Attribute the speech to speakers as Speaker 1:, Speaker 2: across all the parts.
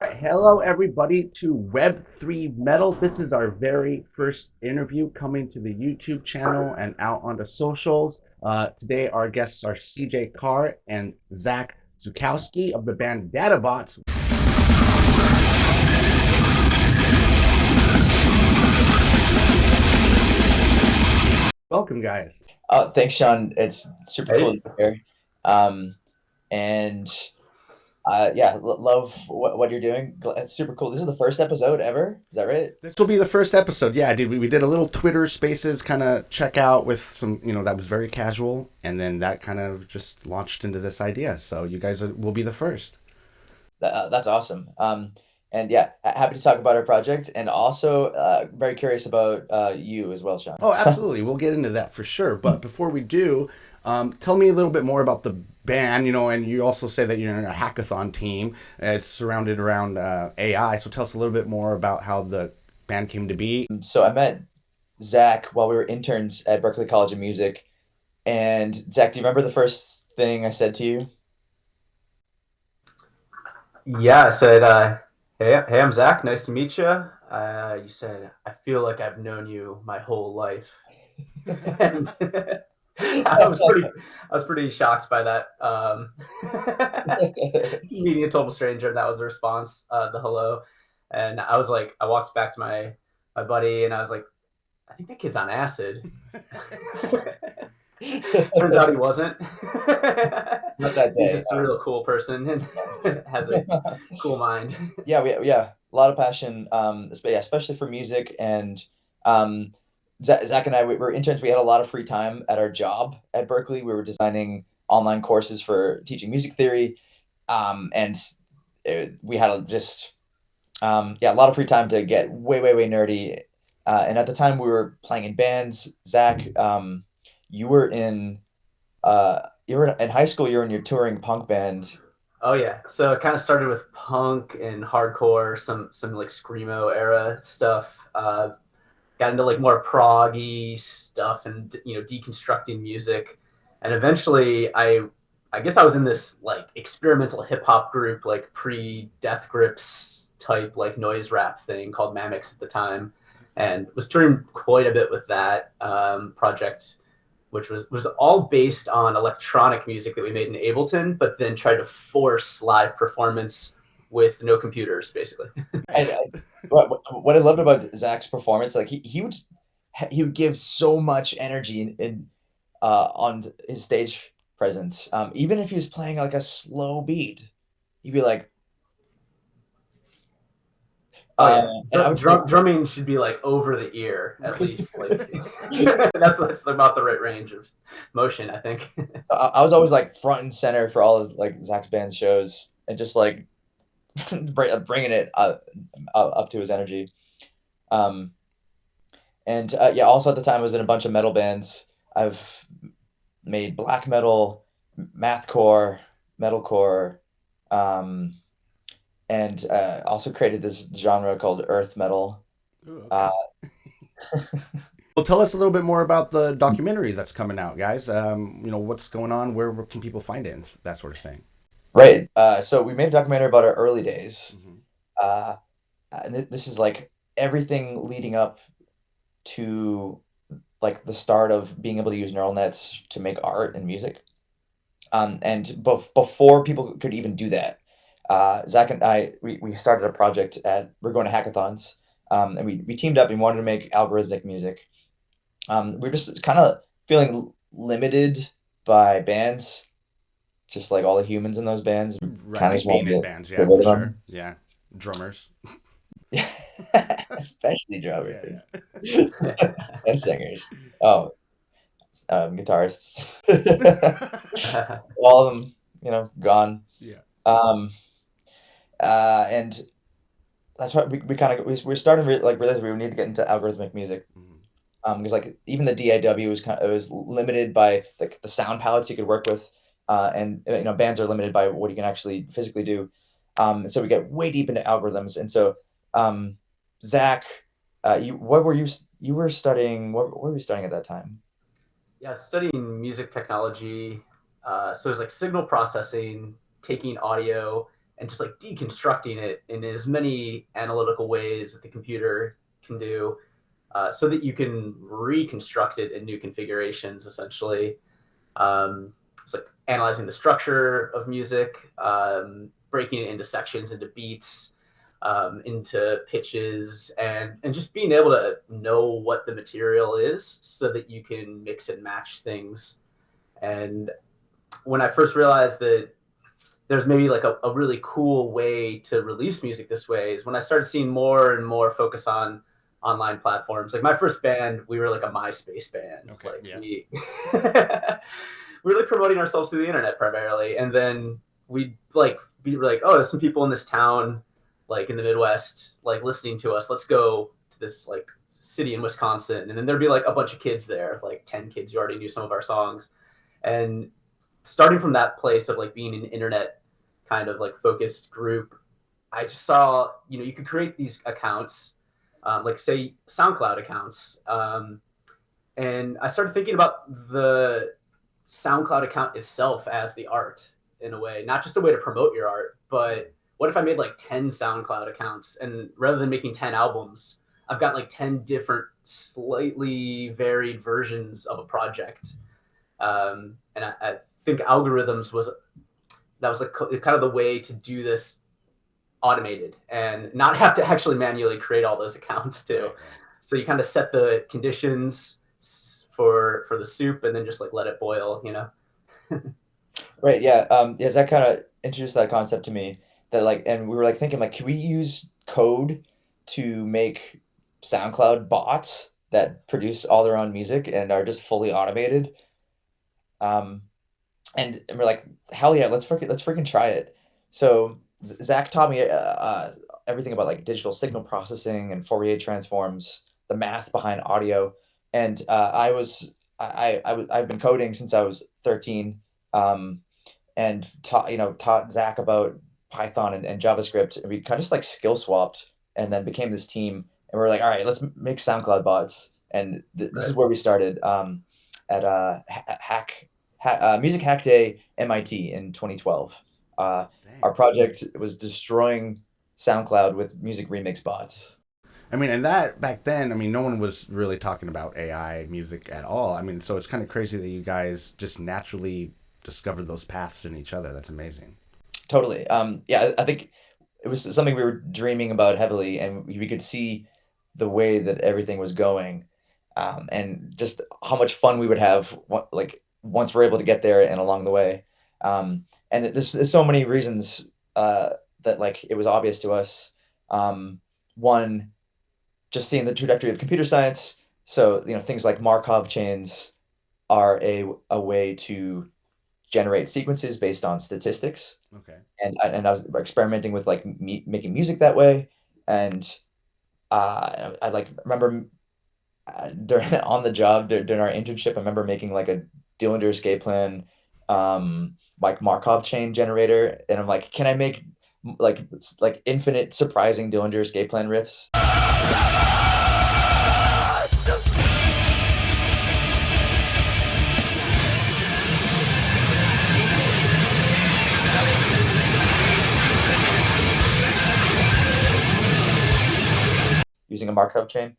Speaker 1: Hello, everybody, to Web3 Metal. This is our very first interview coming to the YouTube channel and out on the socials. Today, our guests are CJ Carr and Zack Zukowski of the band Databots. Welcome, guys.
Speaker 2: Thanks, Shawn. It's super cool to
Speaker 3: Hey,
Speaker 2: be here. Um, and yeah, love what you're doing. It's super cool. This is the first episode ever. Is that right?
Speaker 1: This will be the first episode. Yeah, we did a little Twitter Spaces kind of check out with some, that was very casual, and then that kind of just launched into this idea. So you guys will be the first.
Speaker 2: That's awesome. And yeah, happy to talk about our project, and also very curious about you as well, Shawn.
Speaker 1: Oh, absolutely. We'll get into that for sure. But before we do, tell me a little bit more about the band, and you also say that you're in a hackathon team. It's surrounded around AI. So tell us a little bit more about how the band came to be.
Speaker 2: So I met Zack while we were interns at Berklee College of Music. And Zack, do you remember the first thing I said to you?
Speaker 3: yeah, I said, hey, I'm Zach. Nice to meet you. You said, I feel like I've known you my whole life, and I was pretty shocked by that. Meeting a total stranger, that was the response, the hello, and I was like, I walked back to my buddy, and I was like, I think that kid's on acid. Turns out he wasn't.
Speaker 2: Not that
Speaker 3: He's
Speaker 2: day.
Speaker 3: just a real cool person and has a cool mind.
Speaker 2: Yeah, a lot of passion, yeah, especially for music. And um, Zach and I, we were interns. We had a lot of free time at our job at Berklee. We were designing online courses for teaching music theory, and we had yeah, a lot of free time to get way nerdy. And at the time, we were playing in bands. Zach, you were in you were in high school. You were in your touring punk band.
Speaker 3: Oh yeah, so it kind of started with punk and hardcore, some like screamo era stuff. Got into like more proggy stuff and deconstructing music, and eventually I guess I was in this like experimental hip hop group, like pre Death Grips type like noise rap thing called Mammox at the time, and was touring quite a bit with that project, which was all based on electronic music that we made in Ableton, but then tried to force live performance with no computers, basically.
Speaker 2: And what I loved about Zach's performance, like he would give so much energy on his stage presence. Even if he was playing like a slow beat, he'd be like,
Speaker 3: Oh yeah,
Speaker 2: and I would say,
Speaker 3: drumming should be like over the ear at least. Like that's about the right range of motion, I think.
Speaker 2: I was always like front and center for all of like Zach's band shows, and just like bringing it up to his energy. Um, and yeah, also at the time I was in a bunch of metal bands. I've made black metal, mathcore, metalcore, um, and also created this genre called earth metal.
Speaker 1: Ooh,
Speaker 2: Uh,
Speaker 1: okay. Well, tell us a little bit more about the documentary that's coming out, guys. What's going on? Where can people find it and that sort of thing?
Speaker 2: right. So we made a documentary about our early days.
Speaker 1: Hmm.
Speaker 2: Uh, and this is like everything leading up to like the start of being able to use neural nets to make art and music. And before people could even do that, Zach and I, we started a project we're going to hackathons, and we teamed up and wanted to make algorithmic music. We're just kind of feeling limited by bands, just like all the humans in those bands. We kind of
Speaker 1: Right,
Speaker 2: just
Speaker 1: being
Speaker 2: wanted
Speaker 1: in
Speaker 2: to
Speaker 1: bands,
Speaker 2: get
Speaker 1: yeah,
Speaker 2: rid
Speaker 1: for
Speaker 2: of
Speaker 1: sure.
Speaker 2: them.
Speaker 1: Yeah, drummers.
Speaker 2: Yeah, especially drummers
Speaker 1: Yeah,
Speaker 2: and singers. Oh, guitarists. All of them, gone.
Speaker 1: yeah.
Speaker 2: Um, and that's why we kind of we're starting to like realize we need to get into algorithmic music.
Speaker 1: Mhm.
Speaker 2: Because like even the DAW was it was limited by like the sound palettes you could work with, and bands are limited by what you can actually physically do. And so we get way deep into algorithms, and so um, Zach, you were studying what were you studying at that time?
Speaker 3: Yeah, studying music technology. So it's like signal processing, taking audio and just like deconstructing it in as many analytical ways that the computer can do, so that you can reconstruct it in new configurations, essentially. It's like analyzing the structure of music, breaking it into sections, into beats, into pitches, and just being able to know what the material is so that you can mix and match things. And when I first realized that there's maybe like a really cool way to release music this way is when I started seeing more and more focus on online platforms. Like my first band, we were like a MySpace band.
Speaker 1: Okay,
Speaker 3: like
Speaker 1: yeah.
Speaker 3: we we were like promoting ourselves through the internet primarily, and then we'd like be like, oh, there's some people in this town, like in the Midwest, like listening to us. Let's go to this like city in Wisconsin, and then there'd be like a bunch of kids there, like 10 kids who already knew some of our songs, and starting from that place of like being an internet kind of like focused group, I just saw, you could create these accounts, like say SoundCloud accounts. And I started thinking about the SoundCloud account itself as the art in a way, not just a way to promote your art, but what if I made like 10 SoundCloud accounts, and rather than making 10 albums, I've got like 10 different, slightly varied versions of a project. And I think algorithms was like kind of the way to do this automated and not have to actually manually create all those accounts too.
Speaker 1: Right.
Speaker 3: So you kind of set the conditions for the soup and then just like let it boil,
Speaker 2: Right. Yeah. Yeah. Zach kind of introduced that concept to me that like, and we were like thinking like, can we use code to make SoundCloud bots that produce all their own music and are just fully automated? Um, and we're like, hell yeah, let's freaking try it. So Zach taught me everything about like digital signal processing and Fourier transforms, the math behind audio, and I've been coding since I was 13, um, and taught Zach about Python and JavaScript, and we kind of just like skill swapped, and then became this team, and we're like, all right, let's make SoundCloud bots, and this is
Speaker 3: Right.
Speaker 2: where we started at Music Hack Day MIT in 2012. Our
Speaker 1: Dang.
Speaker 2: project was destroying SoundCloud with music remix bots.
Speaker 1: I mean, and that back then, I mean, no one was really talking about AI music at all. I mean, so it's kind of crazy that you guys just naturally discovered those paths in each other. That's amazing.
Speaker 2: Totally. Yeah, I think it was something we were dreaming about heavily, and we could see the way that everything was going, and just how much fun we would have, like once we're able to get there and along the way. And there's so many reasons that like it was obvious to us. One, just seeing the trajectory of computer science. So things like Markov chains are a way to generate sequences based on statistics,
Speaker 1: Okay.
Speaker 2: and I was experimenting with like making music that way, and I like remember during on the job during our internship, I remember making like a Dillinger escape plan, like Markov chain generator, and I'm like, can I make like infinite surprising Dillinger escape plan riffs? Using a Markov chain.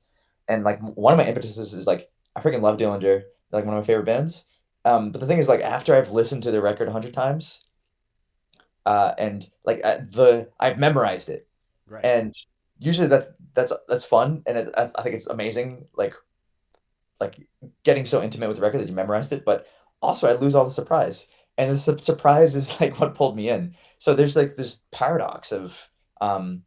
Speaker 2: And like one of my impetuses is like I freaking love Dillinger. They're like one of my favorite bands. But the thing is, like after I've listened to the record 100 times, and like I've memorized it,
Speaker 1: Right.
Speaker 2: and usually that's fun, and I think it's amazing, like getting so intimate with the record that you memorized it. But also, I lose all the surprise, and the surprise is like what pulled me in. So there's like this paradox of um,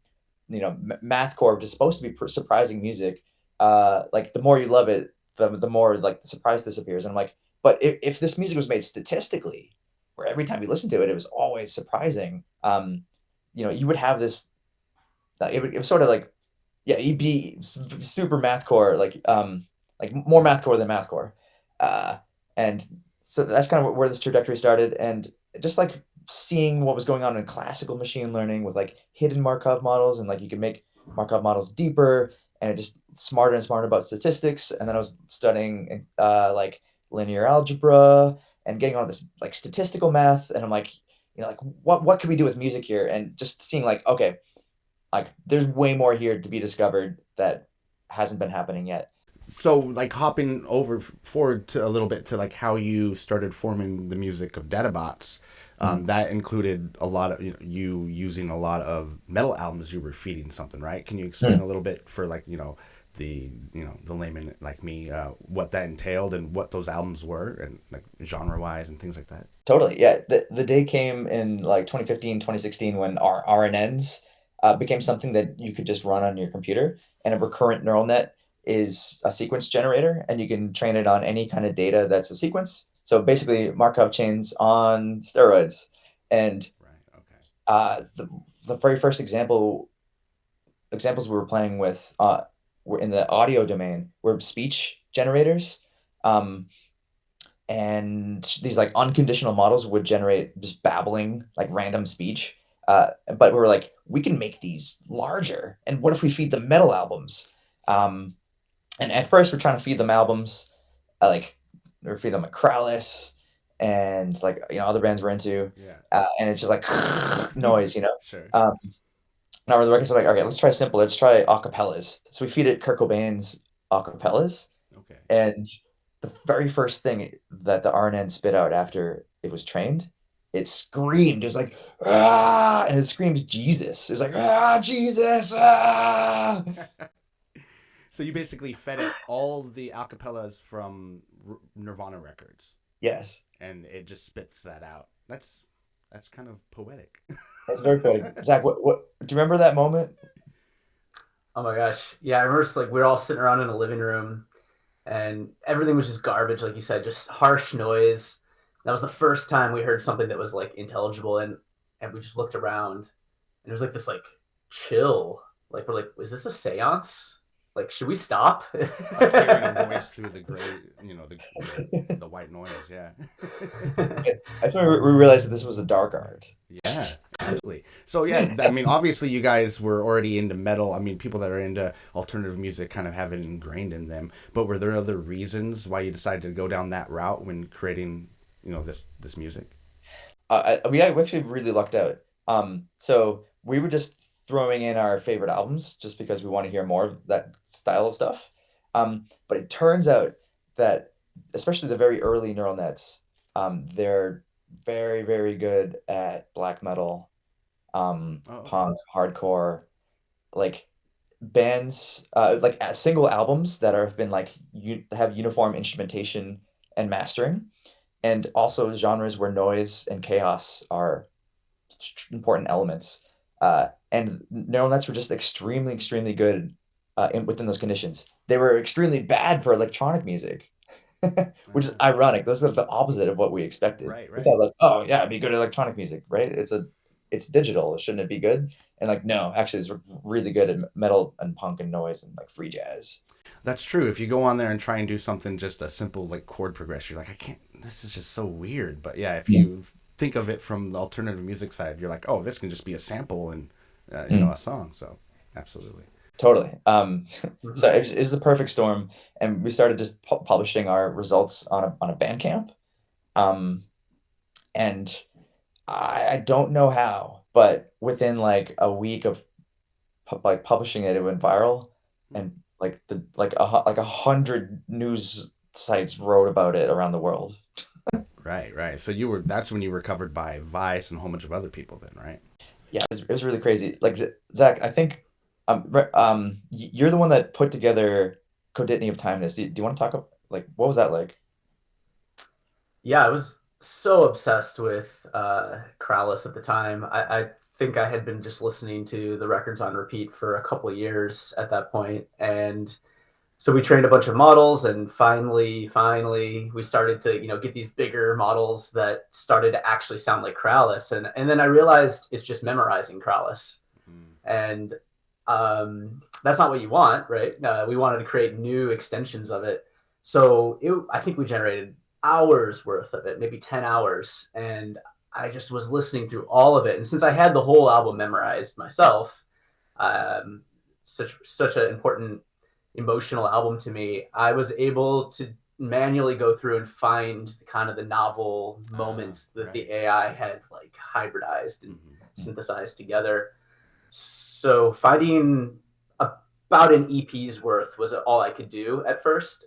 Speaker 2: mathcore, which is supposed to be surprising music. Like the more you love it, the more like the surprise disappears. And I'm like, but if this music was made statistically, where every time you listen to it, it was always surprising, you would have this. It was sort of like, yeah, you'd be super mathcore, like more mathcore than mathcore, uh, and so that's kind of where this trajectory started, and just like seeing what was going on in classical machine learning with like hidden Markov models, and like you could make Markov models deeper and just smarter and smarter about statistics, and then I was studying like linear algebra and getting all this like statistical math, and I'm like, like what can we do with music here, and just seeing like, okay, like there's way more here to be discovered that hasn't been happening yet.
Speaker 1: So, like hopping over forward to a little bit to like how you started forming the music of Databots,
Speaker 2: Mhm.
Speaker 1: that included a lot of you using a lot of metal albums. You were feeding something, right? Can you explain
Speaker 2: Hmm.
Speaker 1: a little bit for like the layman like me, what that entailed and what those albums were and like genre wise and things like that?
Speaker 2: Totally. Yeah. The day came in like 2015, 2016 when our RNNs became something that you could just run on your computer. And a recurrent neural net is a sequence generator, and you can train it on any kind of data that's a sequence. So basically, Markov chains on steroids. And
Speaker 1: Right. Okay.
Speaker 2: the very first examples we were playing with were in the audio domain were speech generators. Um, and these like unconditional models would generate just babbling like random speech, but we were like, we can make these larger, and what if we feed them metal albums? And at first we're trying to feed them albums, like or feed them like Krallis and like other bands we're into,
Speaker 1: Yeah.
Speaker 2: and it's just like noise,
Speaker 1: Sure.
Speaker 2: now the records are like, okay, let's try simple, let's try acapellas, so we feed it Kurt Cobain's acapellas.
Speaker 1: Okay.
Speaker 2: And the very first thing that the RNN spit out after it was trained, it screamed. It was like, ah, and it screamed Jesus. It was like, ah, Jesus, ah.
Speaker 1: So you basically fed it all the acapellas from Nirvana records,
Speaker 2: Yes,
Speaker 1: and it just spits that out. That's kind of poetic.
Speaker 2: that's very funny. Zach, what do you remember that moment?
Speaker 3: Oh my gosh. Yeah, I remember like we were all sitting around in a living room and everything was just garbage, like you said, just harsh noise. That was the first time we heard something that was like intelligible, and we just looked around and there was like this like chill. Like we're like, is this a seance? Like, should we stop?
Speaker 1: It's like hearing a voice through the gray, the white noise. Yeah.
Speaker 2: That's when we realized that this was a dark art.
Speaker 1: Yeah, absolutely. So yeah, I mean, obviously you guys were already into metal. I mean, people that are into alternative music kind of have it ingrained in them. But were there other reasons why you decided to go down that route when creating, this music?
Speaker 2: We actually really lucked out. So we were just throwing in our favorite albums just because we want to hear more of that style of stuff. But it turns out that especially the very early neural nets, they're very, very good at black metal,
Speaker 1: Oh, okay.
Speaker 2: punk, hardcore, like bands, like single albums that have been like have uniform instrumentation and mastering, and also genres where noise and chaos are important elements. And neural nets were just extremely, extremely good within those conditions. They were extremely bad for electronic music, which is
Speaker 1: Uh,
Speaker 2: ironic. Those are the opposite of what we expected.
Speaker 1: right,
Speaker 2: We
Speaker 1: right.
Speaker 2: thought like, oh yeah, it'd be good at electronic music, right? It's digital. Shouldn't it be good? And like, no, actually, it's really good at metal and punk and noise and like free jazz.
Speaker 1: That's true. If you go on there and try and do something just a simple like chord progression, you're like, I can't. This is just so weird. But yeah, if
Speaker 2: Mm.
Speaker 1: you think of it from the alternative music side, you're like, oh, this can just be a sample and
Speaker 2: Mm.
Speaker 1: a song. So absolutely.
Speaker 2: Totally. So
Speaker 3: Mhm.
Speaker 2: it was the perfect storm, and we started just publishing our results on a Bandcamp. Um, and I don't know how, but within like a week of like publishing it, it went viral,
Speaker 1: Hmm.
Speaker 2: and like like 100 news sites wrote about it around the world.
Speaker 1: Right, right. So that's when you were covered by Vice and a whole bunch of other people then, right?
Speaker 2: Yeah, it was really crazy. Like Zach, I think you're the one that put together Coditany of Timeless. Do you want to talk about like what was that like?
Speaker 3: Yeah, I was so obsessed with Krallis at the time. I think I had been just listening to the records on repeat for a couple of years at that point, and so we trained a bunch of models, and finally, we started to get these bigger models that started to actually sound like Krallis, and then I realized it's just memorizing Krallis,
Speaker 1: Mm.
Speaker 3: and that's not what you want, right? We wanted to create new extensions of it, so I think we generated hours worth of it, maybe 10 hours, and I just was listening through all of it, and since I had the whole album memorized myself, such an important emotional album to me, I was able to manually go through and find kind of the novel moments that the AI had like hybridized and synthesized together. So finding about an EP's worth was all I could do at first.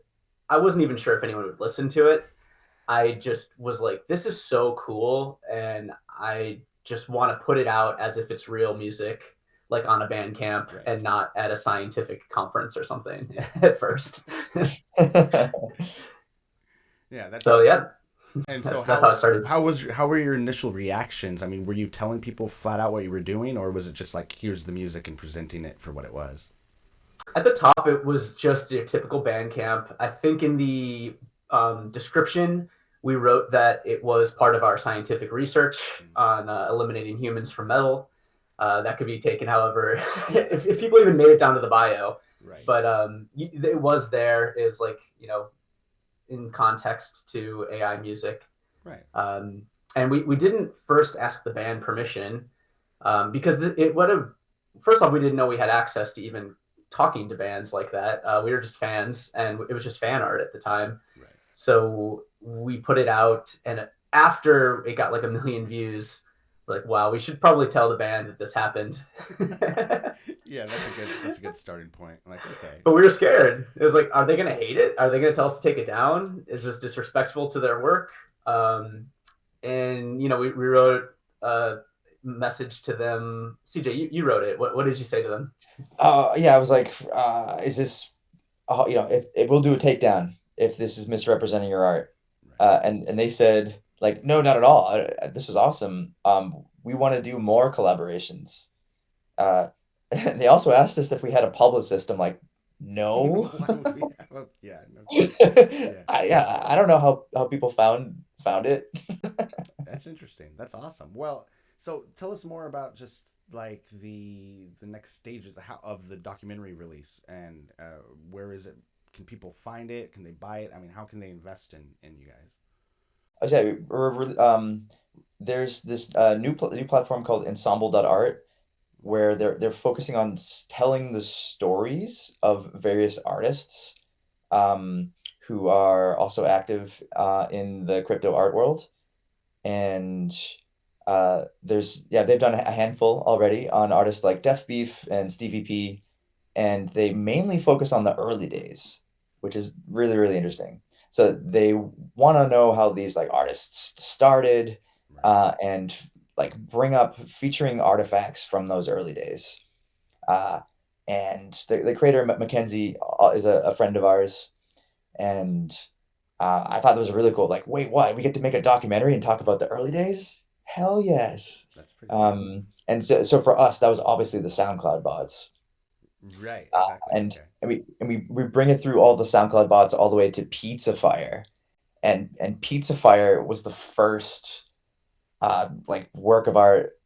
Speaker 3: I wasn't even sure if anyone would listen to it. I just was like, this is so cool, and I just want to put it out as if it's real music, like on a Bandcamp, and not at a scientific conference or something at first.
Speaker 1: Yeah, that's
Speaker 3: so yeah.
Speaker 1: And so
Speaker 3: that's how it started.
Speaker 1: How were your initial reactions? I mean, were you telling people flat out what you were doing, or was it just like, here's the music and presenting it for what it was?
Speaker 3: At the top, it was just your typical Bandcamp. I think in the description, we wrote that it was part of our scientific research on eliminating humans from metal. That could be taken however, if people even made it down to the bio.
Speaker 1: Right.
Speaker 3: But it was there. It was like, in context to AI music.
Speaker 1: Right.
Speaker 3: And we didn't first ask the band permission because it would have, first off, we didn't know we had access to even talking to bands like that. We were just fans, and it was just fan art at the time.
Speaker 1: Right.
Speaker 3: So we put it out, and after it got like 1 million views, we're like, wow, we should probably tell the band that this happened.
Speaker 1: Yeah, that's a good starting point. Like, okay.
Speaker 3: But we were scared. It was like, are they going to hate it? Are they going to tell us to take it down? Is this disrespectful to their work? And we wrote a message to them. CJ, you wrote it. What did you say to them?
Speaker 2: Yeah, I was like, is this, if we'll do a takedown if this is misrepresenting your art. Right. And they said, like, no, not at all. This was awesome. We want to do more collaborations. They also asked us if we had a publicist. I'm like, no.
Speaker 1: Yeah. No.
Speaker 2: Yeah. I don't know how people found it.
Speaker 1: That's interesting. That's awesome. Well, so tell us more about just like the next stages of the documentary release, and where is it? Can people find it? Can they buy it? I mean, how can they invest in you guys?
Speaker 2: I say there's this new platform called ensemble.art where they're focusing on telling the stories of various artists who are also active in the crypto art world. And they've done a handful already on artists like Def Beef and Stevie P, and they mainly focus on the early days, which is really, really interesting. So they want to know how these like artists started, and like bring up featuring artifacts from those early days. And the creator Mackenzie is a friend of ours, and I thought that was really cool. Like, wait, what? We get to make a documentary and talk about the early days? Hell yes.
Speaker 1: That's pretty cool.
Speaker 2: And so for us, that was obviously the SoundCloud bots.
Speaker 1: Right. Exactly.
Speaker 2: And we bring it through all the SoundCloud bots all the way to Pizza Fire, and Pizza Fire was the first like work of art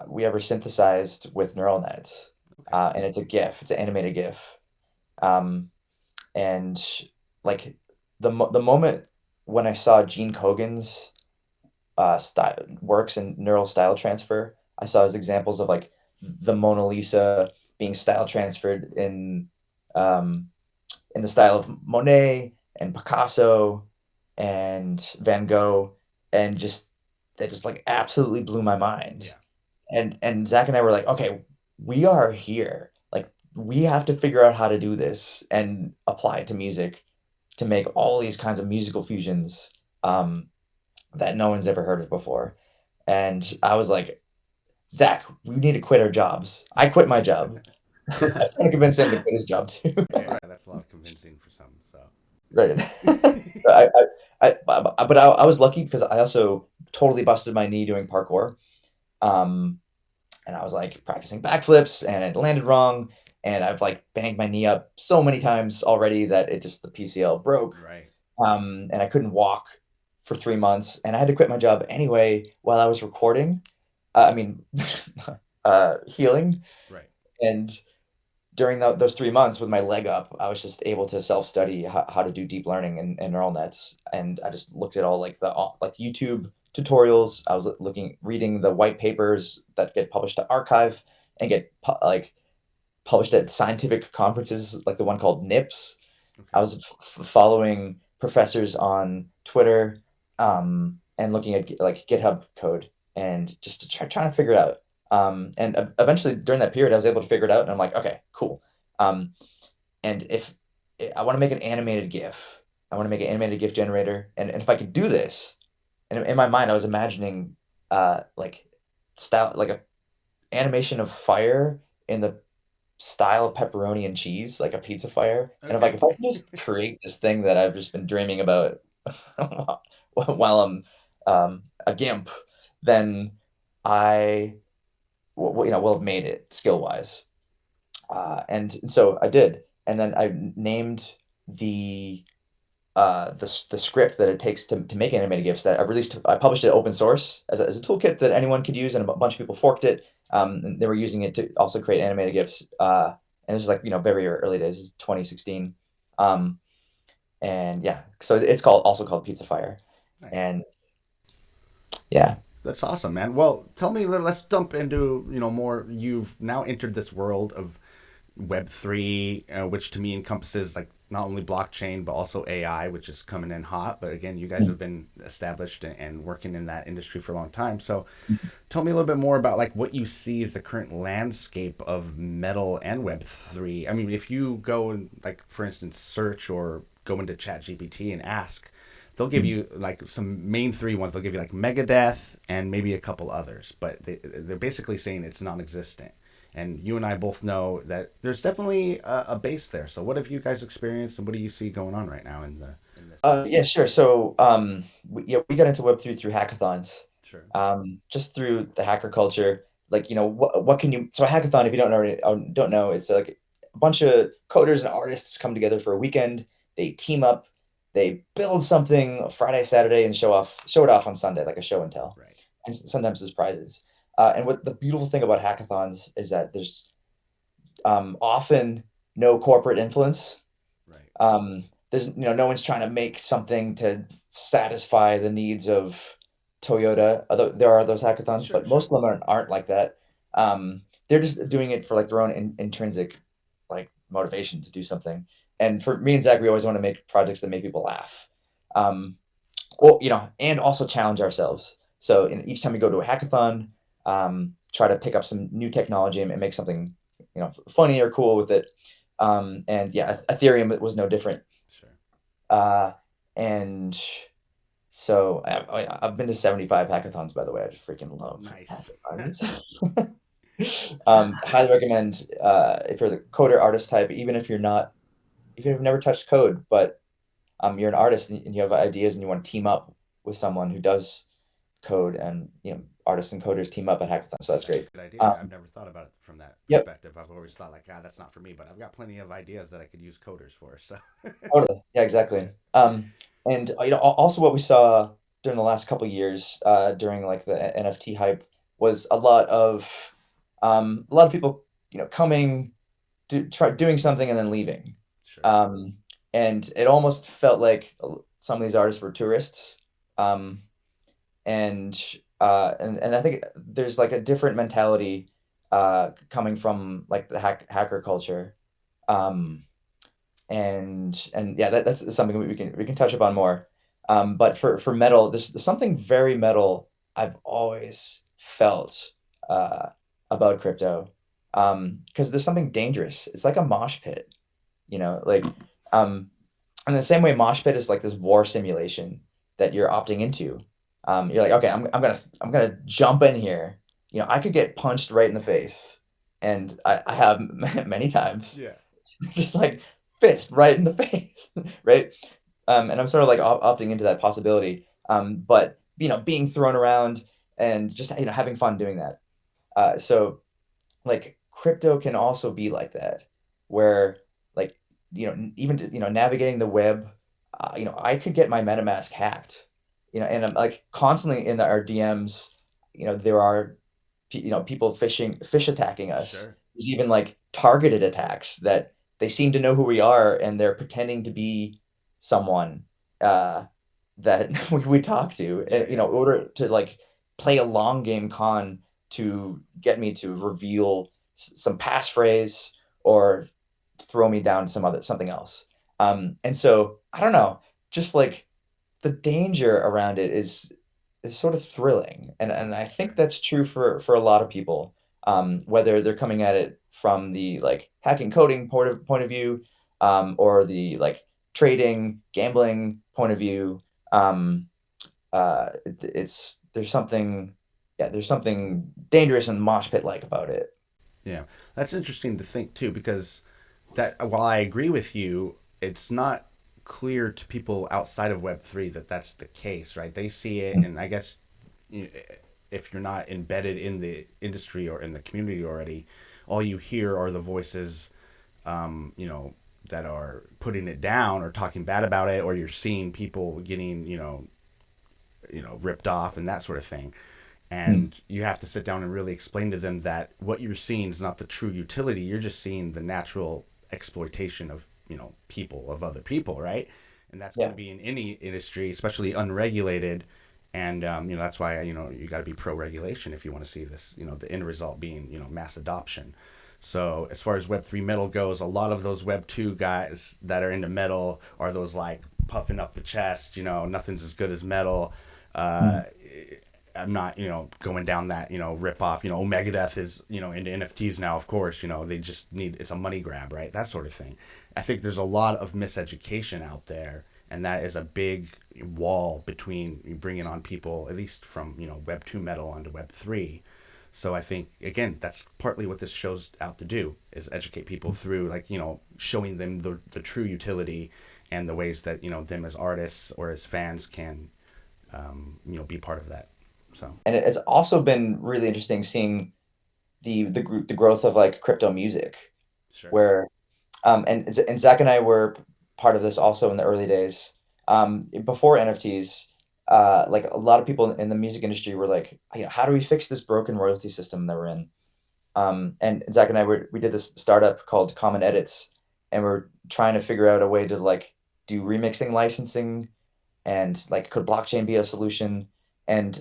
Speaker 2: we ever synthesized with neural nets. And it's a GIF. It's an animated GIF. And like the moment when I saw Gene Kogan's works in neural style transfer, I saw his examples of like the Mona Lisa being style transferred in the style of Monet and Picasso and Van Gogh, and that just like absolutely blew my mind.
Speaker 1: Yeah.
Speaker 2: And Zach and I were like, okay, we are here. Like, we have to figure out how to do this and apply it to music to make all these kinds of musical fusions that no one's ever heard of before. And I was like, Zach, we need to quit our jobs. I quit my job. I was trying to convince him to quit his job too.
Speaker 1: Yeah, that's a lot of convincing for some. So
Speaker 2: right. But I was lucky because I also totally busted my knee doing parkour. And I was like practicing backflips, and it landed wrong, and I've like banged my knee up so many times already that the PCL broke.
Speaker 1: Right.
Speaker 2: And I couldn't walk for 3 months, and I had to quit my job anyway while I was recording. Healing.
Speaker 1: Right.
Speaker 2: And during those 3 months with my leg up, I was just able to self-study how to do deep learning and neural nets. And I just looked at all like YouTube tutorials. I was reading the white papers that get published to archive and get published at scientific conferences, like the one called NIPS. I
Speaker 1: Okay.
Speaker 2: was following professors on Twitter, and looking at like GitHub code and just to trying to figure it out. And eventually during that period, I was able to figure it out, and I'm like, okay, cool. Um, and if I want to make an animated GIF, I want to make an animated GIF generator, and if I could do this, and in my mind, I was imagining like style like a animation of fire in the style of pepperoni and cheese, like a pizza fire. And
Speaker 1: Okay.
Speaker 2: if I can just create this thing that I've just been dreaming about while I'm a gimp, then I will have made it skill wise. And so I did, and then I named the the script that it takes to make animated GIFs that I published it open source as a toolkit that anyone could use, and a bunch of people forked it. And they were using it to also create animated GIFs. And this is like, very early days, 2016. Um, and yeah, so it's also called Pizza Fire.
Speaker 1: Nice.
Speaker 2: And yeah.
Speaker 1: That's awesome, man. Well, tell me, let's jump into, more. You've now entered this world of Web3, which to me encompasses like not only blockchain but also AI, which is coming in hot. But again, you guys have been established and working in that industry for a long time. So tell me a little bit more about like what you see as the current landscape of metal and Web3. I mean, if you go and like, for instance, search or go into ChatGPT and ask, they'll give you like some main three ones. They'll give you like Megadeth and maybe a couple others, but they're basically saying it's non-existent. And you and I both know that there's definitely a base there. So what have you guys experienced, and what do you see going on right now in this
Speaker 2: Yeah,
Speaker 1: industry?
Speaker 2: sure. So, we got into Web3 through hackathons,
Speaker 1: Sure.
Speaker 2: just through the hacker culture. Like, what can you? So a hackathon, if you don't know, it's like a bunch of coders and artists come together for a weekend. They team up, they build something Friday, Saturday, and show it off on Sunday, like a show and tell.
Speaker 1: Right.
Speaker 2: And sometimes there's prizes. And what the beautiful thing about hackathons is that there's often no corporate influence.
Speaker 1: Right.
Speaker 2: There's no one's trying to make something to satisfy the needs of Toyota. Although there are those hackathons,
Speaker 1: Sure.
Speaker 2: but most
Speaker 1: Sure.
Speaker 2: of them aren't like that. They're just doing it for like their own intrinsic like motivation to do something. And for me and Zach, we always want to make projects that make people laugh. Um, well, and also challenge ourselves. So each time we go to a hackathon, try to pick up some new technology and make something, funny or cool with it. And yeah, Ethereum was no different.
Speaker 1: Sure.
Speaker 2: Uh, and so I've been to 75 hackathons, by the way. I just freaking love
Speaker 1: Nice.
Speaker 2: hackathons. Highly recommend, if you're the coder artist type, even if you've never touched code, but you're an artist and you have ideas and you want to team up with someone who does code, and artists and coders team up at hackathons. So that's
Speaker 1: That's a
Speaker 2: great.
Speaker 1: good idea. I've
Speaker 2: Um,
Speaker 1: never thought about it from that
Speaker 2: yep.
Speaker 1: perspective. I've always thought like, that's not for me, but I've got plenty of ideas that I could use coders for. So
Speaker 2: Totally. Yeah,
Speaker 1: yeah.
Speaker 2: exactly. And also what we saw during the last couple years, during like the NFT hype, was a lot of people, coming to try doing something and then leaving.
Speaker 1: Sure.
Speaker 2: Um, and it almost felt like some of these artists were tourists. Um, and I think there's like a different mentality coming from like the hacker culture. Um, and yeah, that's something we can touch upon more. But for metal, there's something very metal I've always felt uh, about crypto, because there's something dangerous. It's like a mosh pit, like, um, in the same way mosh pit is like this war simulation that you're opting into. You're like, okay, I'm gonna jump in here. I could get punched right in the face, and I have many times.
Speaker 1: Yeah.
Speaker 2: Just like fist right in the face, right? And I'm sort of like opting into that possibility. But being thrown around and just having fun doing that. So like crypto can also be like that, where like even navigating the web. I could get my MetaMask hacked. And I'm like constantly in our DMs. There are people fish attacking us.
Speaker 1: Sure.
Speaker 2: There's even like targeted attacks that they seem to know who we are, and they're pretending to be someone that we talk to,
Speaker 1: Yeah.
Speaker 2: in
Speaker 1: Yeah.
Speaker 2: order to like play a long game con to get me to reveal some passphrase or throw me down something else. And so I don't know, just like the danger around it is sort of thrilling, and I think that's true for a lot of people, whether they're coming at it from the like hacking coding point of view, or the like trading gambling point of view. Um, it's there's something, yeah, there's something dangerous and mosh pit like about it.
Speaker 1: Yeah, that's interesting to think too, because that while I agree with you, it's not clear to people outside of Web3 that that's the case, right? They see it, and I guess you if you're not embedded in the industry or in the community already, all you hear are the voices, you know, that are putting it down or talking bad about it, or you're seeing people getting, ripped off and that sort of thing.
Speaker 2: Mm.
Speaker 1: And you have to sit down and really explain to them that what you're seeing is not the true utility. You're just seeing the natural exploitation of, people, of other people, right? And that's going
Speaker 2: Yeah.
Speaker 1: to be in any industry, especially unregulated. And that's why you got to be pro regulation if you want to see this, the end result being, mass adoption. So as far as Web3 metal goes, a lot of those Web2 guys that are into metal are those like puffing up the chest, nothing's as good as metal. Uh,
Speaker 2: Mm.
Speaker 1: I'm not, going down that, rip off, Megadeth is, into NFTs now, of course, they just need, it's a money grab, right? That sort of thing. I think there's a lot of miseducation out there, and that is a big wall between bringing on people, at least from, Web 2 metal onto Web 3. So I think, again, that's partly what this show's out to do, is educate people through, like, showing them the true utility and the ways that, them as artists or as fans can, be part of that. So
Speaker 2: And it's also been really interesting seeing the growth of like crypto music,
Speaker 1: sure.
Speaker 2: where and Zach and I were part of this also in the early days. Before NFTs, like a lot of people in the music industry were like, how do we fix this broken royalty system that we're in? And Zach and we did this startup called Common Edits, and we're trying to figure out a way to like do remixing licensing, and like could blockchain be a solution? And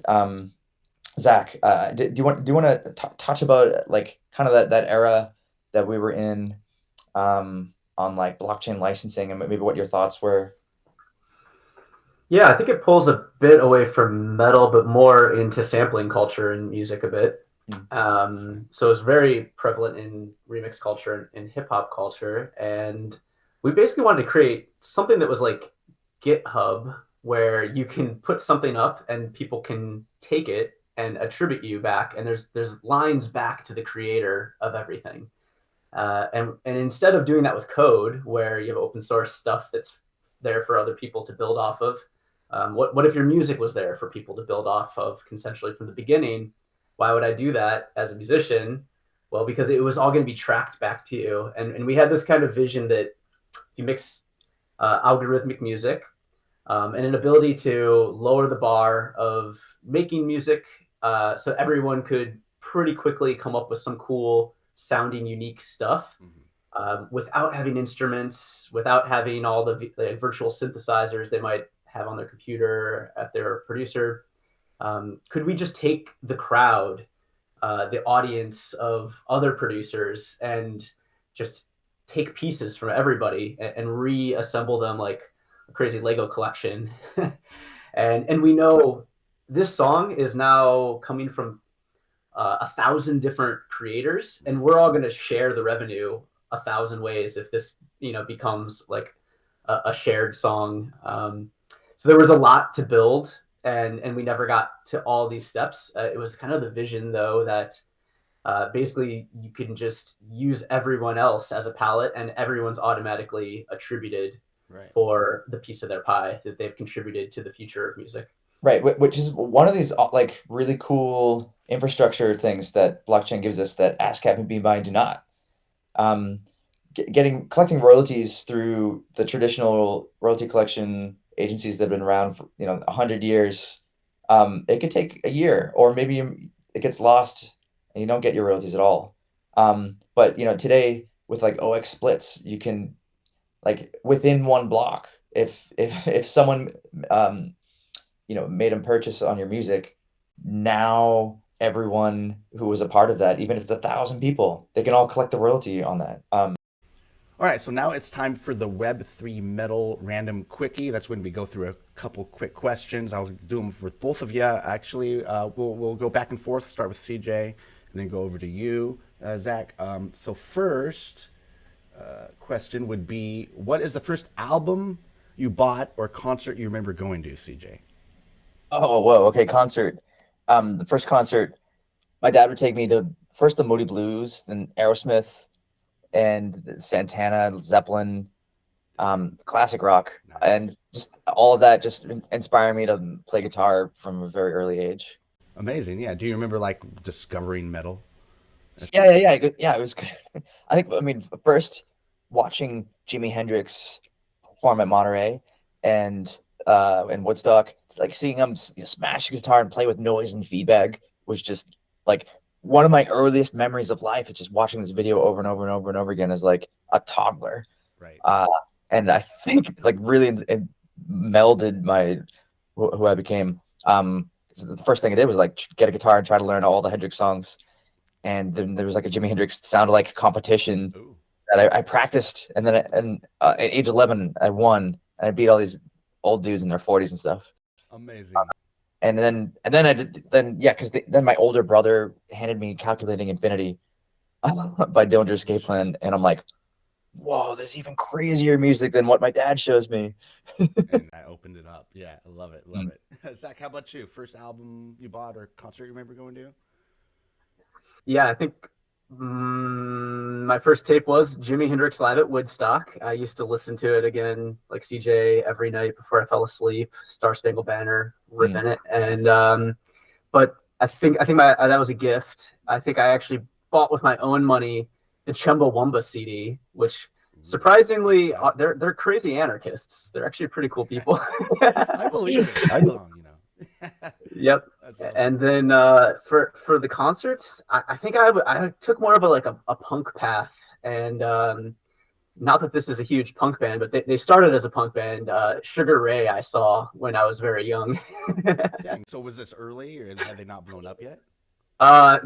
Speaker 2: Zach, do you want to touch about like kind of that era that we were in, on like blockchain licensing, and maybe what your thoughts were?
Speaker 3: Yeah, I think it pulls a bit away from metal, but more into sampling culture and music a bit.
Speaker 2: Mm.
Speaker 3: So it's very prevalent in remix culture and hip hop culture. And we basically wanted to create something that was like GitHub, where you can put something up and people can take it and attribute you back. And there's lines back to the creator of everything. And instead of doing that with code, where you have open source stuff that's there for other people to build off of, what if your music was there for people to build off of consensually from the beginning? Why would I do that as a musician? Well, because it was all going to be tracked back to you. And we had this kind of vision that if you mix algorithmic music, and an ability to lower the bar of making music, so everyone could pretty quickly come up with some cool sounding unique stuff,
Speaker 1: Mm-hmm.
Speaker 3: without having instruments, without having all the virtual synthesizers they might have on their computer if they're a producer. Could we just take the crowd, the audience of other producers, and just take pieces from everybody and reassemble them like a crazy Lego collection? And we know this song is now coming from 1,000 different creators, and we're all going to share the revenue 1,000 ways if this becomes like a shared song. So there was a lot to build, and we never got to all these steps. It was kind of the vision, though, that basically you can just use everyone else as a palette, and everyone's automatically attributed
Speaker 1: Right.
Speaker 3: for the piece of their pie that they've contributed to the future of music.
Speaker 2: Right, which is one of these like really cool infrastructure things that blockchain gives us that ASCAP and BeamBuy do not. Um, collecting royalties through the traditional royalty collection agencies that have been around for 100 years, it could take a year, or maybe it gets lost and you don't get your royalties at all. But today with like OX splits, you can, like, within one block, if someone made a purchase on your music, now everyone who was a part of that, even if it's 1,000 people, they can all collect the royalty on that.
Speaker 1: All right, so now it's time for the Web3 Metal Random Quickie. That's when we go through a couple quick questions. I'll do them with both of you. Actually, we'll go back and forth. Start with CJ, and then go over to you, Zach. So first question would be, what is the first album you bought or concert you remember going to, CJ?
Speaker 2: Oh, whoa. Okay, concert. The first concert, my dad would take me to first the Moody Blues, then Aerosmith and Santana, Zeppelin, classic rock,
Speaker 1: Nice.
Speaker 2: and just all of that just inspired me to play guitar from a very early age.
Speaker 1: Amazing. Yeah. Do you remember like discovering metal?
Speaker 2: Yeah. It was good. I mean, first watching Jimi Hendrix perform at Monterey and in Woodstock, it's like seeing him smash his guitar and play with noise and feedback was just like one of my earliest memories of life. It's just watching this video over and over and over and over again as like a toddler.
Speaker 1: Right.
Speaker 2: Uh, and I think like really it melded my who I became. So the first thing I did was like get a guitar and try to learn all the Hendrix songs. And then there was like a Jimi Hendrix sound like competition
Speaker 1: Ooh.
Speaker 2: that I practiced, and then at age 11 I won, and I beat all these old dudes in their 40s and stuff.
Speaker 1: Amazing.
Speaker 2: And then I did because then my older brother handed me Calculating Infinity by Dillinger Escape Plan, and I'm like, whoa, there's even crazier music than what my dad shows me.
Speaker 1: And I opened it up. Yeah, I love it. Love
Speaker 2: Mm.
Speaker 1: it. Zach, how about you? First album you bought or concert you remember going to?
Speaker 3: Yeah, I think my first tape was Jimi Hendrix live at Woodstock. I used to listen to it again, like CJ, every night before I fell asleep. Star Spangled Banner, ripping it, and but I think that was a gift. I think I actually bought with my own money the Chumbawamba CD, which surprisingly they're crazy anarchists. They're actually pretty cool people.
Speaker 1: I believe it. I belong, you know.
Speaker 3: Yep.
Speaker 1: That's awesome.
Speaker 3: And then for the concerts, I think I took more of a punk path, and not that this is a huge punk band, but they started as a punk band. Sugar Ray I saw when I was very young.
Speaker 1: Dang. So was this early, or had they not blown up yet?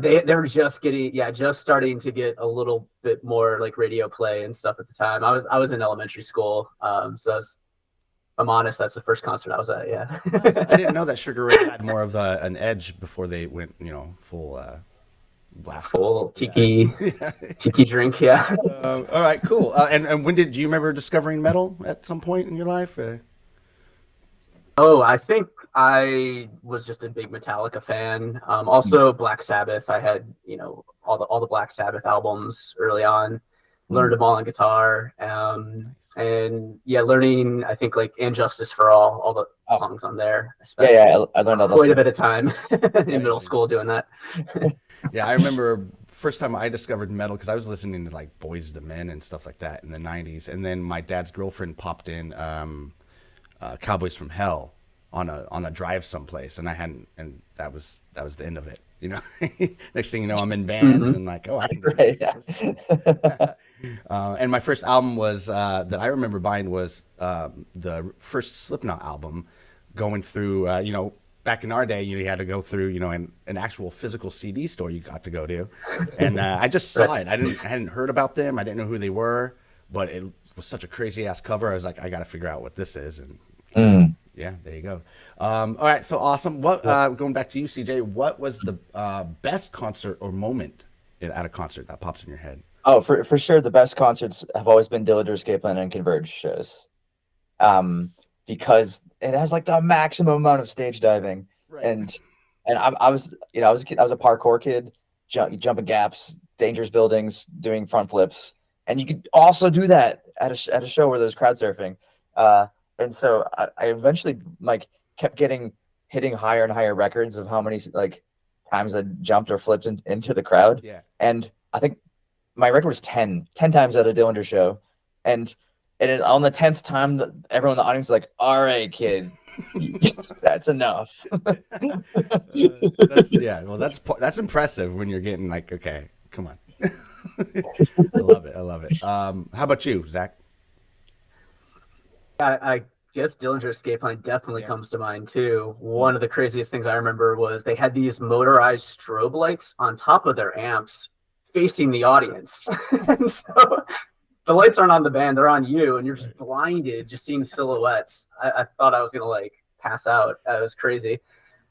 Speaker 3: They were just starting to get a little bit more like radio play and stuff at the time. I was in elementary school, so I'm honest, that's the first concert I was at. Yeah.
Speaker 1: Nice. I didn't know that Sugar Ray had more of an edge before they went, full blast.
Speaker 3: Full tiki
Speaker 1: Yeah.
Speaker 3: tiki drink. Yeah.
Speaker 1: All right, cool. And when do you remember discovering metal at some point in your life?
Speaker 3: Oh, I think I was just a big Metallica fan. Also Black Sabbath. I had, all the Black Sabbath albums early on. Learned them all on guitar. And yeah, learning, I think, like And Justice for All the songs on there. I spent
Speaker 2: I learned all
Speaker 3: quite a bit of time in middle school doing that.
Speaker 1: Yeah, I remember first time I discovered metal because I was listening to like Boyz II Men and stuff like that in the '90s, and then my dad's girlfriend popped in Cowboys from Hell on a drive someplace, and that was the end of it. Next thing you know, I'm in bands and like, oh, I can do this. And my first album was that I remember buying was the first Slipknot album. Going through, back in our day, you had to go through, an actual physical CD store you got to go to, and I just saw it. I hadn't heard about them. I didn't know who they were, but it was such a crazy ass cover. I was like, I got to figure out what this is, and yeah, there you go. All right, so awesome. What going back to you, CJ? What was the best concert or moment at a concert that pops in your head?
Speaker 2: Oh, for sure, the best concerts have always been Dillinger Escape Plan and Converge shows, because it has like the maximum amount of stage diving,
Speaker 1: Right.
Speaker 2: and I was a kid, I was a parkour kid, jumping gaps, dangerous buildings, doing front flips, and you could also do that at a show where there's crowd surfing, and so I eventually like kept hitting higher and higher records of how many like times I jumped or flipped into the crowd,
Speaker 1: Yeah.
Speaker 2: and I think my record was 10 times at a Dillinger show. And on the 10th time, everyone in the audience is like, all right, kid, that's enough.
Speaker 1: That's impressive when you're getting like, okay, come on. I love it. How about you, Zach?
Speaker 3: I guess Dillinger Escape Plan definitely comes to mind too. One of the craziest things I remember was they had these motorized strobe lights on top of their amps facing the audience. And so the lights aren't on the band, they're on you, and you're just blinded, just seeing silhouettes. I thought I was gonna like pass out. It was crazy.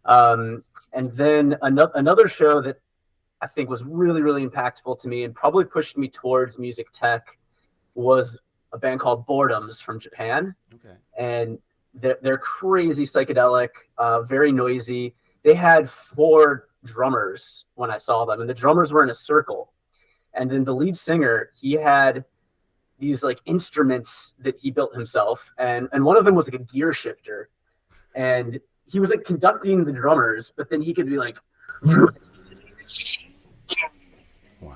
Speaker 3: And then another show that I think was really, really impactful to me and probably pushed me towards music tech was a band called Boredoms from Japan.
Speaker 1: Okay.
Speaker 3: And they're crazy psychedelic, very noisy. They had 4 drummers when I saw them, and the drummers were in a circle. And then the lead singer, he had these like instruments that he built himself, and one of them was like a gear shifter. And he was like conducting the drummers, but then he could be like,
Speaker 1: wow,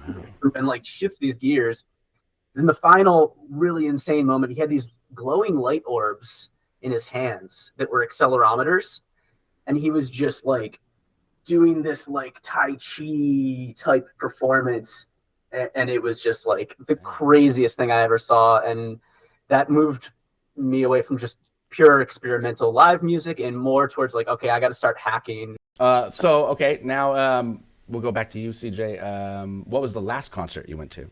Speaker 3: and like shift these gears. Then the final really insane moment, he had these glowing light orbs in his hands that were accelerometers, and he was just like doing this like Tai Chi type performance, and it was just like the craziest thing I ever saw, and that moved me away from just pure experimental live music and more towards like, okay, I got to start hacking.
Speaker 1: So okay, now we'll go back to you, CJ. What was the last concert you went to?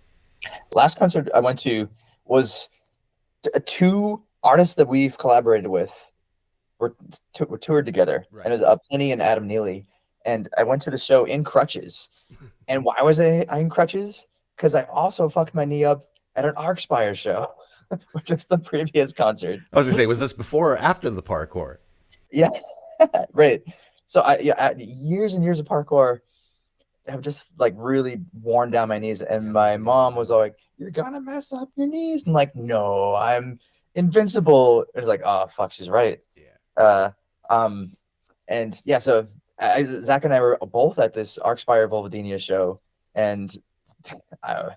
Speaker 2: Last concert I went to was 2 artists that we've collaborated with. We're toured together,
Speaker 1: Right.
Speaker 2: and it was Plenty and Adam Neely. And I went to the show in crutches. And why was I in crutches? Because I also fucked my knee up at an Arcspire show, which was the previous concert.
Speaker 1: I was gonna say, was this before or after the parkour?
Speaker 2: Yeah, right. So years and years of parkour have just like really worn down my knees, and my mom was like, "You're gonna mess up your knees." And I'm like, "No, I'm invincible." And it's like, "Oh fuck, she's right."
Speaker 1: Yeah.
Speaker 2: And yeah, so Zach and I were both at this Arcspire Vulvodynia show, and I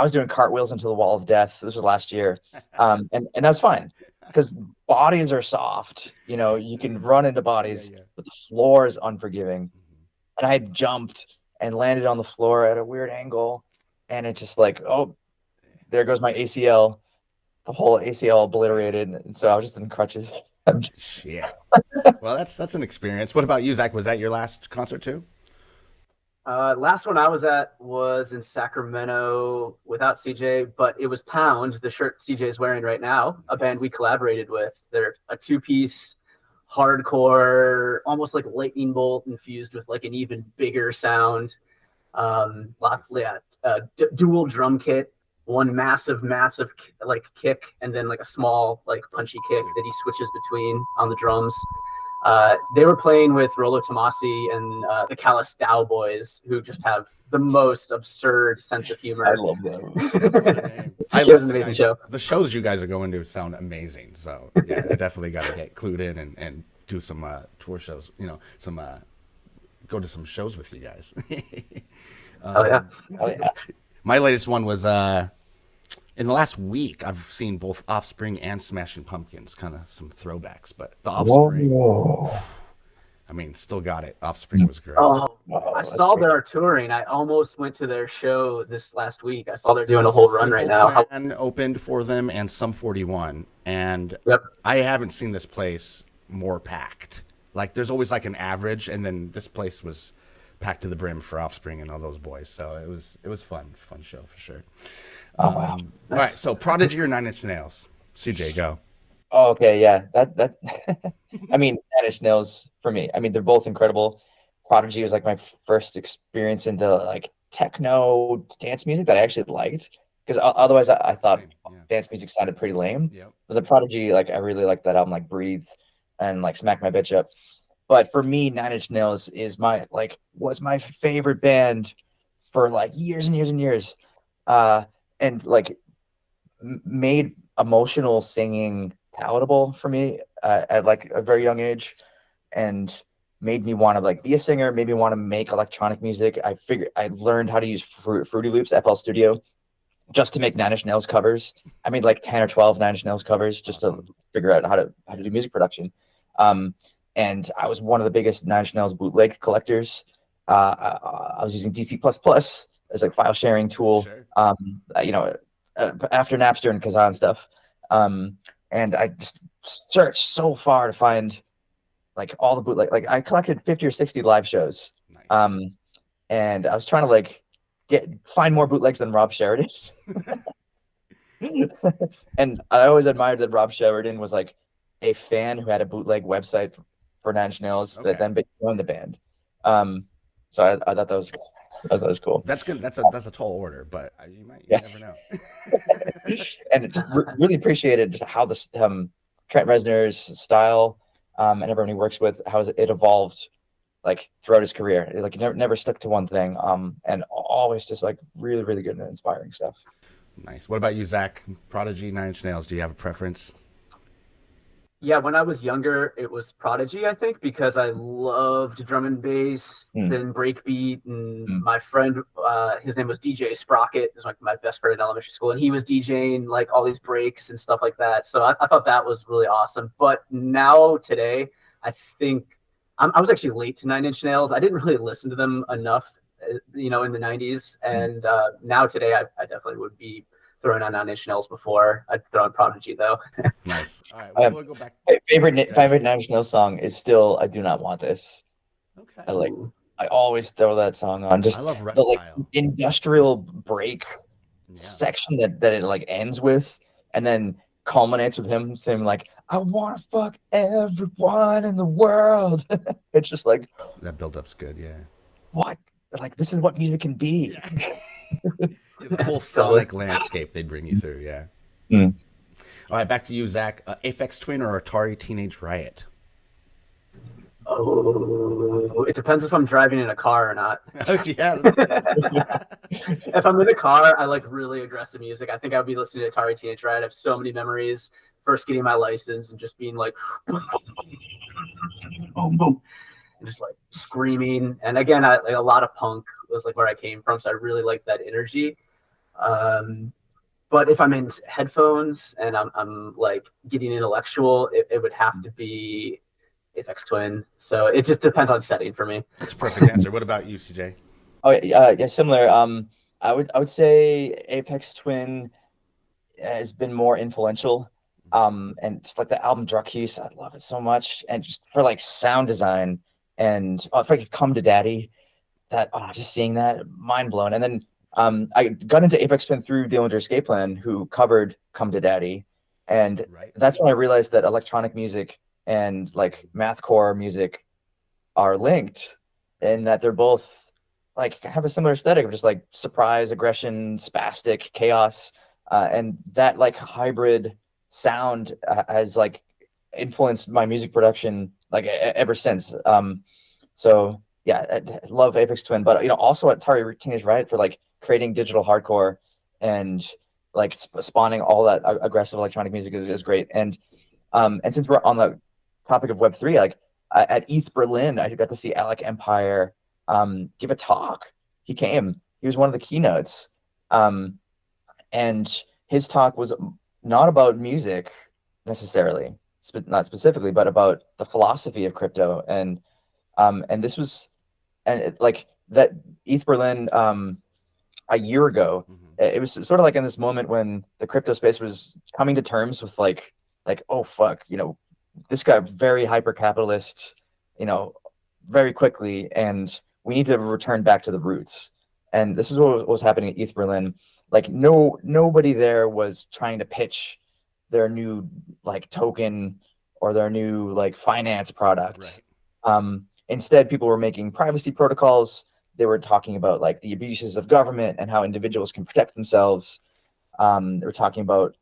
Speaker 2: was doing cartwheels into the wall of death. This was last year, and that's fine because bodies are soft. You know, you can run into bodies, but the floor is unforgiving. And I had jumped and landed on the floor at a weird angle, and it just like, oh, there goes my ACL, the whole ACL obliterated, and so I was just in crutches.
Speaker 1: Shit. Well, that's an experience. What about you, Zach? Was that your last concert too?
Speaker 3: Last one I was at was in Sacramento without CJ, but it was Pound, the shirt CJ's wearing right now, a band we collaborated with. They're a 2-piece hardcore, almost like lightning bolt infused with like an even bigger sound. Dual drum kit, one massive like kick, and then like a small like punchy kick that he switches between on the drums. They were playing with Rolo Tomasi and the Callous Dow Boys, who just have the most absurd sense of humor.
Speaker 2: I love them.
Speaker 1: I
Speaker 3: It was
Speaker 1: love
Speaker 3: an
Speaker 1: the
Speaker 3: amazing
Speaker 1: guys.
Speaker 3: show.
Speaker 1: The shows you guys are going to sound amazing. So yeah, I definitely got to get clued in and do some tour shows. You know, some go to some shows with you guys.
Speaker 3: Oh yeah.
Speaker 1: My latest one was in the last week. I've seen both Offspring and Smashing Pumpkins, kind of some throwbacks. But the Offspring, I mean, still got it. Offspring was great.
Speaker 3: Oh, I saw they're touring. I almost went to their show this last week. I saw they're doing a whole run right now.
Speaker 1: Plan opened for them and Sum 41, and
Speaker 3: Yep.
Speaker 1: I haven't seen this place more packed. Like there's always like an average, and then this place was packed to the brim for Offspring and all those boys. So it was fun show for sure.
Speaker 2: Wow.
Speaker 1: All right, so Prodigy or 9 Inch Nails? CJ, go.
Speaker 2: Oh, okay, yeah. That I mean, 9 Inch Nails for me. I mean, they're both incredible. Prodigy was like my first experience into like techno dance music that I actually liked, because otherwise I thought dance music sounded pretty lame.
Speaker 1: Yep.
Speaker 2: But the Prodigy, like I really liked that album, like Breathe and like Smack My Bitch Up. But for me, 9 Inch Nails is was my favorite band for like years and years and years. And like made emotional singing palatable for me at like a very young age, and made me want to like be a singer, made me want to make electronic music. I learned how to use Fruity Loops, FL Studio, just to make 9 Inch Nails covers. I made like 10 or 12 9 Inch Nails covers just to figure out how to do music production. And I was one of the biggest 9 Inch Nails bootleg collectors. I was using DC++ as like file sharing tool.
Speaker 1: Sure.
Speaker 2: After Napster and Kazaa and stuff. And I just searched so far to find like all the bootleg. Like I collected 50 or 60 live shows.
Speaker 1: Nice.
Speaker 2: And I was trying to like find more bootlegs than Rob Sheridan. And I always admired that Rob Sheridan was like a fan who had a bootleg website for Nine Inch Nails that
Speaker 1: Okay.
Speaker 2: then joined the band. Um, so I thought that was cool.
Speaker 1: That's good. That's a tall order, but you
Speaker 2: Yeah,
Speaker 1: never know.
Speaker 2: and it just really appreciated just how this Trent Reznor's style and everyone he works with, how it evolved like throughout his career. Like he never stuck to one thing, and always just like really really good and inspiring stuff.
Speaker 1: Nice. What about you, Zach? Prodigy, Nine Inch Nails. Do you have a preference?
Speaker 3: Yeah, when I was younger, it was Prodigy, I think, because I loved drum and bass
Speaker 2: Mm,
Speaker 3: and breakbeat. And
Speaker 2: mm.
Speaker 3: my friend, his name was DJ Sprocket, was like my best friend in elementary school, and he was DJing like all these breaks and stuff like that. So I thought that was really awesome. But now today, I think I was actually late to Nine Inch Nails. I didn't really listen to them enough, in the '90s,
Speaker 2: Mm.
Speaker 3: and now today, I definitely would be throwing on Nine Inch Nails before I'd throw on Prodigy, though.
Speaker 1: Nice. All right. Well, we'll go back.
Speaker 2: My
Speaker 1: Go ahead.
Speaker 2: favorite Nine Inch Nails song is still "I Do Not Want This."
Speaker 1: Okay.
Speaker 2: I like.
Speaker 3: Ooh.
Speaker 2: I always throw that song on.
Speaker 1: I
Speaker 2: Just
Speaker 1: love
Speaker 2: the like
Speaker 1: Reptile.
Speaker 2: industrial break
Speaker 1: Yeah.
Speaker 2: section that it like ends with, and then culminates with him saying like, "I want to fuck everyone in the world." It's just like,
Speaker 1: That build-up's good. Yeah.
Speaker 2: what? Like this is what music can be.
Speaker 1: Yeah. The whole
Speaker 3: Totally.
Speaker 1: sonic landscape they bring you through. Yeah.
Speaker 2: Mm.
Speaker 1: All right. Back to you, Zach. Aphex Twin or Atari Teenage Riot?
Speaker 3: Oh, it depends if I'm driving in a car or not.
Speaker 1: Yeah.
Speaker 3: If I'm in a car, I like really aggressive music. I think I would be listening to Atari Teenage Riot. I have so many memories. First getting my license and just being like, boom, boom, and just like screaming. And again, like a lot of punk was like where I came from, so I really liked that energy. Um, but if I'm in headphones and I'm like getting intellectual, it would have to be Aphex Twin. So it just depends on setting for me.
Speaker 1: That's a perfect answer. What about you, CJ?
Speaker 2: Oh yeah, similar. I would say Apex Twin has been more influential. And just like the album Drukkeys, I love it so much. And just for like sound design and if I could come to Daddy, that just seeing that, mind blown. And then I got into Apex Twin through Dillinger Escape Plan, who covered Come to Daddy. And
Speaker 1: Right.
Speaker 2: that's when I realized that electronic music and like mathcore music are linked and that they're both like have a similar aesthetic of just like surprise, aggression, spastic, chaos. And that like hybrid sound has like influenced my music production like ever since. So yeah, I love Apex Twin, but also at Atari Teenage Riot for like creating digital hardcore and like spawning all that aggressive electronic music is great. And since we're on the topic of Web3, like at ETH Berlin, I got to see Alec Empire give a talk. He came. He was one of the keynotes, and his talk was not about music necessarily, not specifically, but about the philosophy of crypto. And this was like that ETH Berlin a year ago. It was sort of like in this moment when the crypto space was coming to terms with like oh fuck, this got very hyper capitalist, very quickly, and we need to return back to the roots. And this is what was happening at ETH Berlin. Like nobody there was trying to pitch their new like token or their new like finance product.
Speaker 1: Right.
Speaker 2: Instead, people were making privacy protocols. They were talking about like the abuses of government and how individuals can protect themselves. They were talking about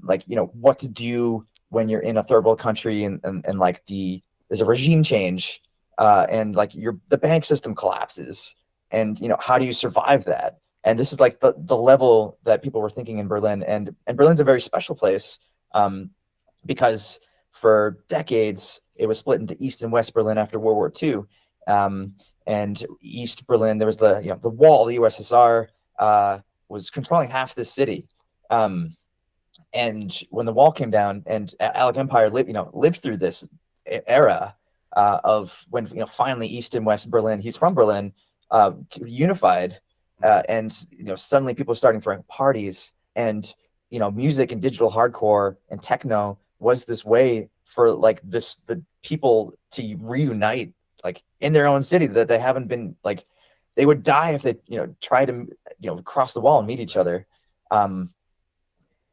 Speaker 2: like what to do when you're in a third world country and like there's a regime change and like the bank system collapses and how do you survive that. And this is like the level that people were thinking in Berlin. And Berlin's a very special place because for decades it was split into East and West Berlin after World War II. And East Berlin, there was the wall. The USSR was controlling half the city. And when the wall came down and Alec Empire lived through this era of when finally East and West Berlin, he's from Berlin, unified, and suddenly people were starting throwing parties, and music and digital hardcore and techno was this way for like the people to reunite like in their own city that they haven't been like they would die if they try to cross the wall and meet each other.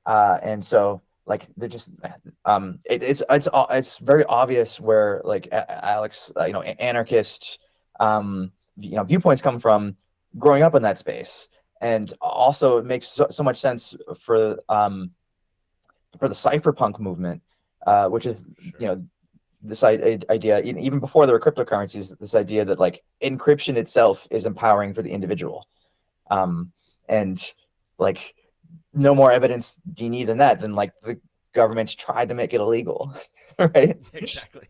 Speaker 2: And so like they're just it's very obvious where like Alex anarchist viewpoints come from growing up in that space. And also it makes so much sense for the cypherpunk movement, which is this idea even before there were cryptocurrencies, this idea that like encryption itself is empowering for the individual. And like no more evidence do you need than that, than like the governments tried to make it illegal, right?
Speaker 1: Exactly.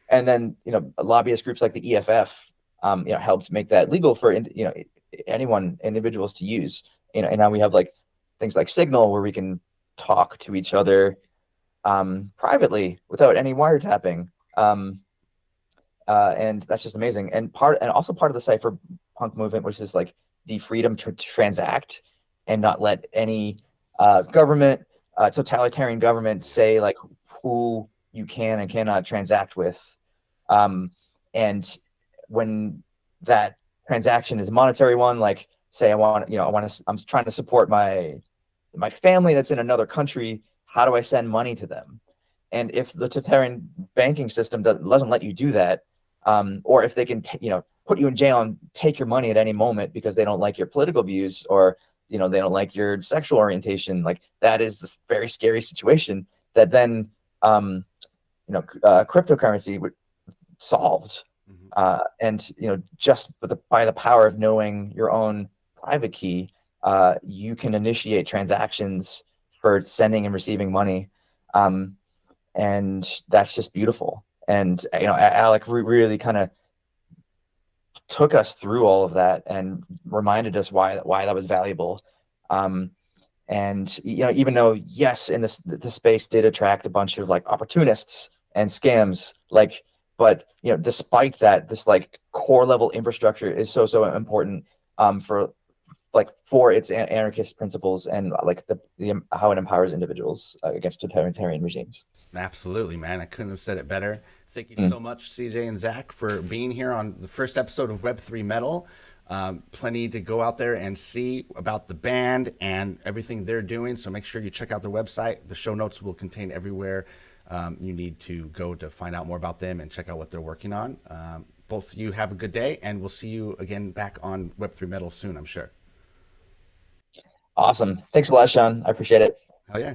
Speaker 2: And then lobbyist groups like the EFF helped make that legal for individuals to use. And now we have like things like Signal where we can talk to each other privately without any wiretapping. And that's just amazing. And also part of the cypherpunk movement, which is like the freedom to transact and not let any totalitarian government say like who you can and cannot transact with. And when that transaction is a monetary one, like say I'm trying to support my family that's in another country. How do I send money to them? And if the totalitarian banking system doesn't let you do that, or if they can put you in jail and take your money at any moment because they don't like your political views, or they don't like your sexual orientation, like that is this very scary situation that then cryptocurrency solved. And just by the power of knowing your own private key, you can initiate transactions for sending and receiving money. And that's just beautiful. And Alec really kind of took us through all of that and reminded us why that was valuable. And even though yes, in the space did attract a bunch of like opportunists and scams, like, but despite that, this like core level infrastructure is so important for its anarchist principles and like the how it empowers individuals against totalitarian regimes.
Speaker 1: Absolutely, man. I couldn't have said it better. Thank you so much, CJ and Zach, for being here on the first episode of Web3 Metal. Plenty to go out there and see about the band and everything they're doing. So make sure you check out their website. The show notes will contain everywhere you need to go to find out more about them and check out what they're working on. Both of you have a good day, and we'll see you again back on Web3 Metal soon, I'm sure.
Speaker 2: Awesome. Thanks a lot, Shawn. I appreciate it.
Speaker 1: Hell yeah.